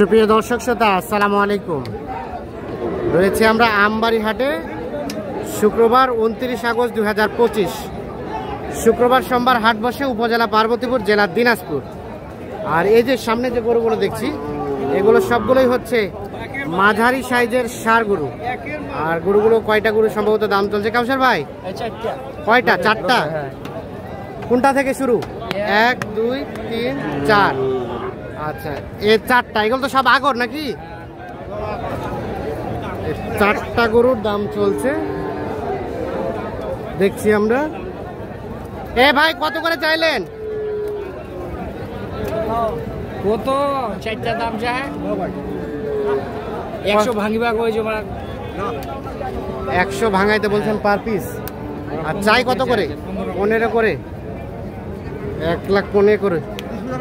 সুপ্রিয় দর্শক শ্রোতা, আসসালামু আলাইকুম। রয়েছে আমরা আমবাড়ি হাটে, শুক্রবার 29 আগস্ট 2025। শুক্রবার সোমবার হাট বসে উপজেলা পার্বতীপুর, জেলা দিনাজপুর। আর এই যে সামনে যে গরুগুলো দেখছি, এগুলো সবগুলোই হচ্ছে মাঝারি সাইজের ষাঁড় গরু। আর গরুগুলো কয়টা গরু সম্ভবত দাম চলছে কাউসার ভাই? কয়টা? চারটা। কোনটা থেকে শুরু? 1 2 3 4। আচ্ছা, এই চারটা, এগুলো তো সব আগর নাকি? চারটা গরুর দাম চলছে দেখছি আমরা। এ ভাই, কত করে চাইলেন? কত? চারটা দাম চায় 100 ভাঙিবা কই যে 100 ভাঙাইতে বলছেন পার পিস। আর চাই কত করে? 15 করে। 1,15,000 করে।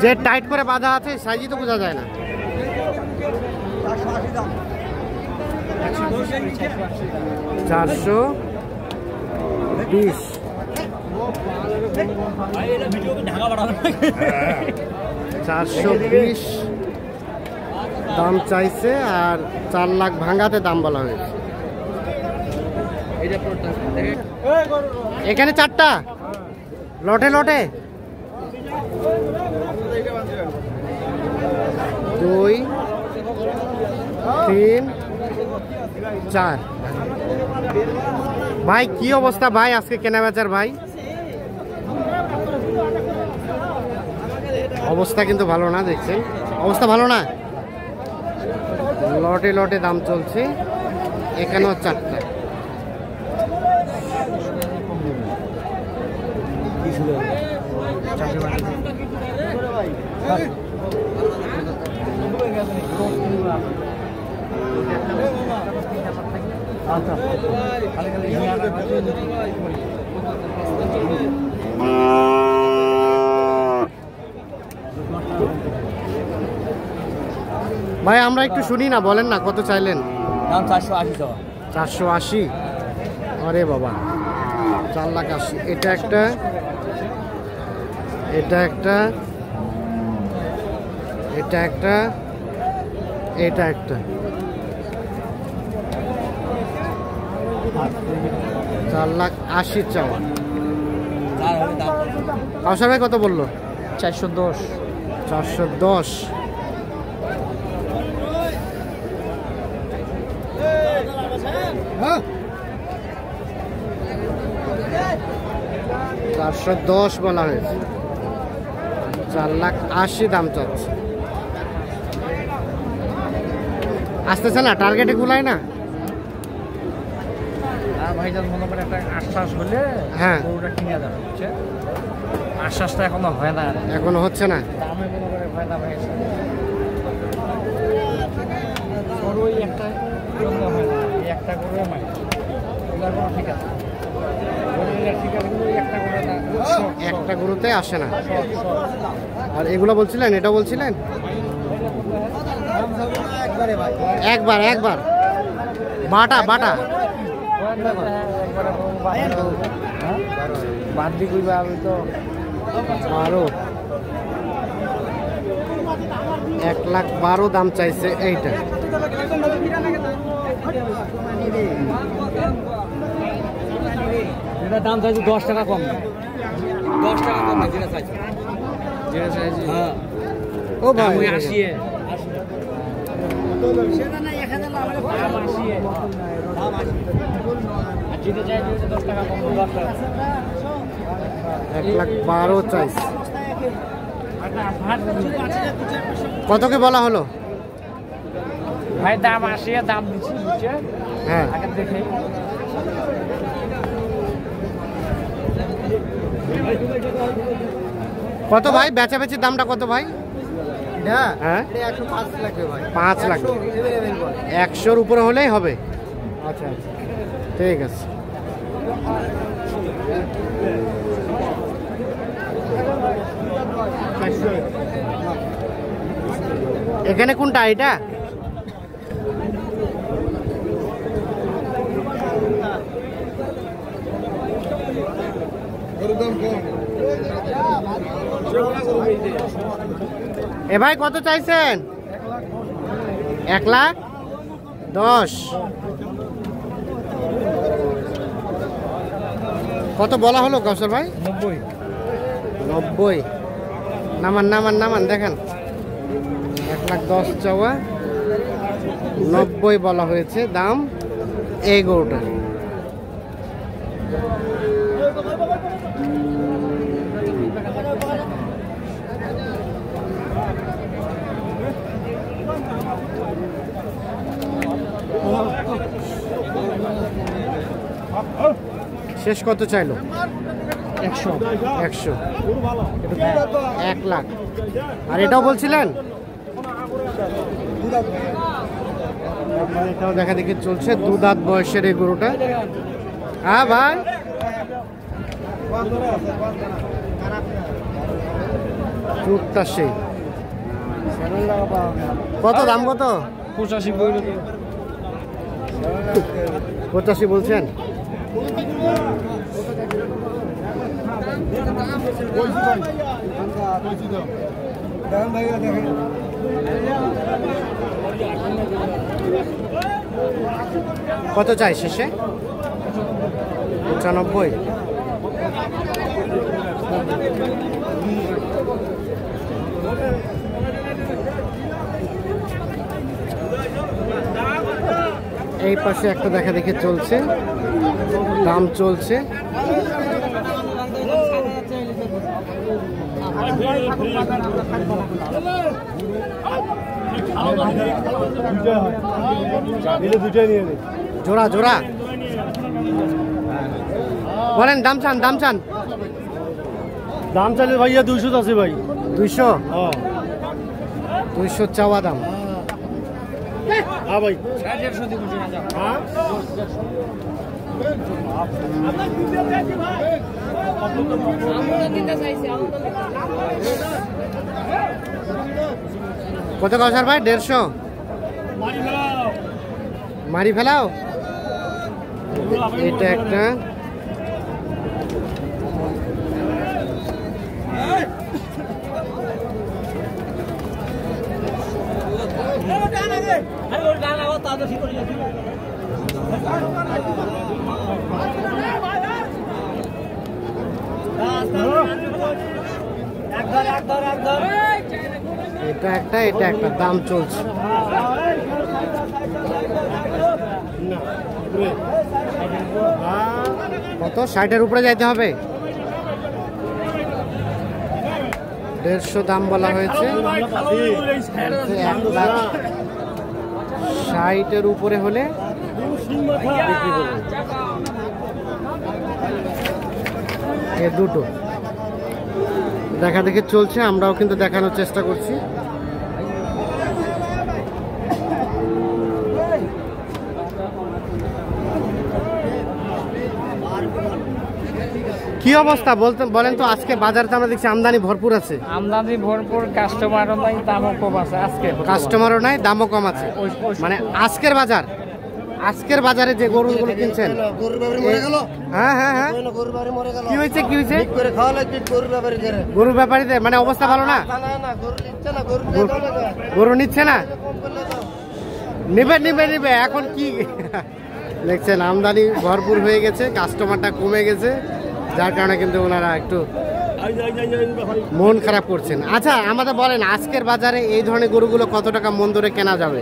যে টাইট করে বাঁধা আছে সাইজই তো বোঝা যায় না। 420। 420 দাম চাইছে, আর 4 লাখ ভাঙাতে দাম বলা হয়েছে। এখানে চারটা লটে লটে 2 3 4। ভাই কি অবস্থা ভাই আজকে কেনা বেচার? ভাই অবস্থা কিন্তু ভালো না, দেখছেন অবস্থা ভালো না। লটে লটে দাম চলছে, এখানেও চারটা। ভাই আমরা একটু শুনি না, বলেন না কত চাইলেন? দাম 480 টাকা। 480? আরে বাবা, 4,80,000। এটা একটা, এটা একটা, এটা একটা, এটা একটা। 4,80,000 চাওয়া। কাউসার ভাই কত বললো? 410। 410। হ্যাঁ, 410 বলা হয়েছে। 4,80,000 দাম চাচ্ছে। আসতেছে না, টার্গেটে গুলাই না। ভাইজান মনে করে একটা আশ্বাস হলে হ্যাঁ গরুটা কিনে যাবে, বুঝছে? আশ্বাসটা এখনো হয় না, এখনো হচ্ছে না। দামে মনে করে হয় না ভাই। গরুই একটা জন্য হয় না, এই একটা গরুই মানে এগুলো কোনো ঠিক আছে। ঠিক আছে, একটা গরু না, একটা গরুতে আসে না। আর এগুলো বলছিলেন, এটা বলছিলেন একবার একবার বাটা বাটা বাদ দিয়ে কইবা আমি তো আরো 1,12,000 দাম চাইছে এইটা। এটা দাম চাইছে 10 টাকা কম, 10 টাকা কম যেটা চাইছে, যেটা চাইছে। হ্যাঁ ও ভাই, 80 সেটা না 1000 আমাদের দাম 80 আর যেটা চাইছে 10 টাকা কম, 10 টাকা। 1,12,000 চাইছে। কতকে বলা হলো ভাই? দাম 80, দাম দিচ্ছি, বুঝছে? হ্যাঁ, আগে দেখে কত ভাই বেচাবেচির দামটা কত ভাই? হ্যাঁ 105 লাগবে ভাই। 5 লাখ। 100-র উপরে হলেই হবে। আচ্ছা আচ্ছা, ঠিক আছে। এখানে কোনটা? এটা এ ভাই কত চাইছেন? 1,10,000। কত বলা হলো কাউসার ভাই? 90। নামান নামান নামান দেখেন, 1,10,000 চাওয়া, 90 বলা হয়েছে দাম এই গরুটার। শেষ কত চাইলো? 100। 1,00,000। আর এটাও বলছিলেন? এটাও দেখা দেখি চলছে, 2 দাঁত বয়সের এই গরুটা। হ্যাঁ ভাই, চুটটা সেই। কত দাম? কত? 85 বলছেন? কত চাই শেষে? 95। এই পাশে একটা দেখা দেখে চলছে, দাম চলছে। জোড়া জোড়া বলেন, দাম চান? দাম চান? দাম চাইলে ভাইয়া 200 আছে ভাই। 200? 200 চাওয়া দাম। হ্যাঁ ভাই, কত কাউসার ভাই? 150? মারি ফেলাও। এটা একটা, এটা একটা, এটা একটা, দাম চলছে। কত? 60-এর উপরে যাইতে হবে। 150 দাম বলা হয়েছে। 1,60,000-এর উপরে হলে বিক্রি করবে। এ দুটো দেখা দেখি চলছে, আমরাও কিন্তু দেখানোর চেষ্টা করছি। কি অবস্থা বলেন তো? আজকে বাজারে তো আমরা দেখছি আমদানি ভরপুর আছে। আমদানি ভরপুর, কাস্টমারও নাই, দামও কম আছে। আজকে কাস্টমারও নাই, দামও কম আছে। মানে আজকের বাজারে যে গরুগুলো কিনছেন। হ্যাঁ হ্যাঁ হ্যাঁ, কি হয়েছে? কি হয়েছে? গরু ব্যাপারীদের মানে অবস্থা ভালো না, গরু নিচ্ছে না। নিবে নিবে নিবে, এখন কি দেখছেন, আমদানি ভরপুর হয়ে গেছে, কাস্টমারটা কমে গেছে, যার কারণে কিন্তু ওনারা একটু মন খারাপ করছেন। আচ্ছা আমাদের বলেন, আজকের বাজারে এই ধরনের গরুগুলো কত টাকা মন ধরে কেনা যাবে?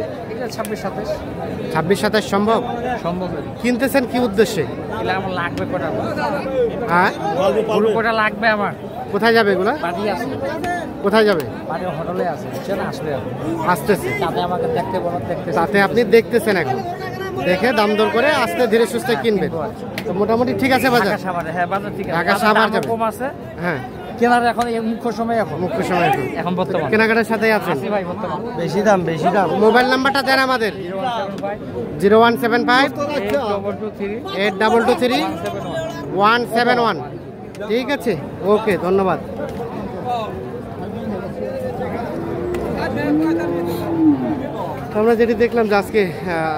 26-27 সম্ভব? সম্ভব। কিনতেছেন কি উদ্দেশ্যে? আমার লাগবে কটা? হ্যাঁ, কটা লাগবে আমার। কোথায় যাবে এগুলা? বাড়ি আছে। কোথায় যাবে? বাড়ি হোটেলে আছে, আসবে আসতেছে। তাতে আমাকে দেখতে বলো, দেখতে। তাতে আপনি দেখতেছেন, এখন দেখে দাম দর করে আস্তে ধীরে সুস্থে কিনবেন। তো মোটামুটি ঠিক আছে বাজার? হ্যাঁ বাজার ঠিক আছে। ঢাকা সাভার যাবে। কম আছে। হ্যাঁ, কেনার এখন মুখ্য সময়, মুখ্য সময় এখন বর্তমান কেনাকাটার সাথে আছেন। ভাই বর্তমান বেশি দাম, বেশি দাম। মোবাইল নাম্বারটা দেন আমাদের। 0175 8223 171। ঠিক আছে, ওকে, ধন্যবাদ। আমরা যেটি দেখলাম যে আজকে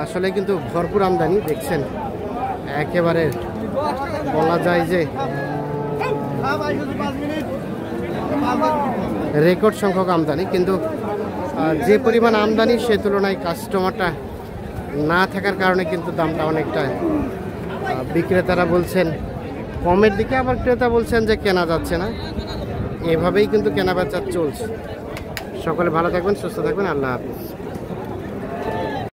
আসলে কিন্তু ভরপুর আমদানি দেখছেন, একেবারে বলা যায় যে রেকর্ড সংখ্যক আমদানি। কিন্তু যে পরিমাণ আমদানি সে তুলনায় কাস্টমারটা না থাকার কারণে কিন্তু দামটা অনেকটা বিক্রেতারা বলছেন কমের দিকে, আবার ক্রেতা বলছেন যে কেনা যাচ্ছে না। এভাবেই কিন্তু কেনাবেচা চলছে। সকলে ভালো থাকবেন, সুস্থ থাকবেন, আল্লাহ হাফিজ।